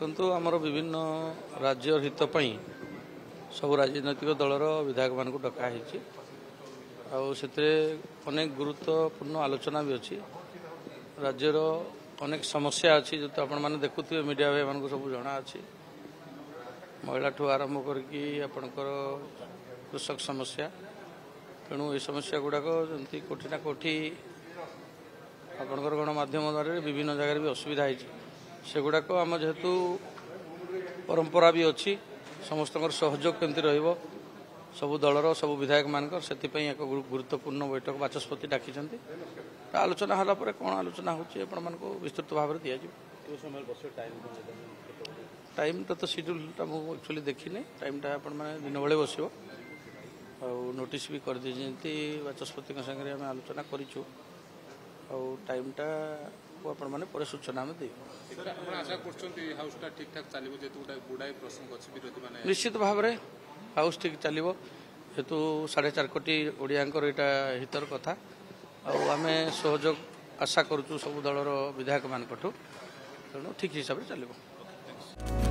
देखु आमर विभिन्न राज्य हित सब राजनैतिक दलर विधायक मान डकाई अनेक गुरुत्वपूर्ण आलोचना भी अच्छी राज्यर अनेक समस्या अच्छी जो तो आपण देखुए मीडिया भाई मान सब जना अच्छी महिला ठू आरंभ करके आपणकर कृषक समस्या तेणु ये समस्या गुड़ाक जमी कोठी ना कोठी आपणकर गणमाध्यम द्वारा विभिन्न जगह भी असुविधा से गुड़ाक आम जेहेतु परंपरा भी अच्छी समस्त सहयोग केमती रहिबो सबु दलर सबु विधायक मानकर से एक गुरुत्वपूर्ण बैठक बाचस्पति डाकी आलोचना होला पर कौन आलोचना होची आपण मानको विस्तृत भाव में दिया टाइम तो शेड्यूल एक्चुअली देखिनी टाइम टा आपण माने दिन बेले बसिबो आ नोटिस भी कर दी बाचस्पति संगे आम आलोचना करिछु आ टाइम टा आपण माने पर सूचना में देबो निश्चित भाव में हाउस ठीक चलो जेतु 4.5 कोटी ओडियांकर यहाँ हितर कथा आम सहयोग आशा करुचु सब दलर विधायक मान तेणु ठीक हिसाब से चलो।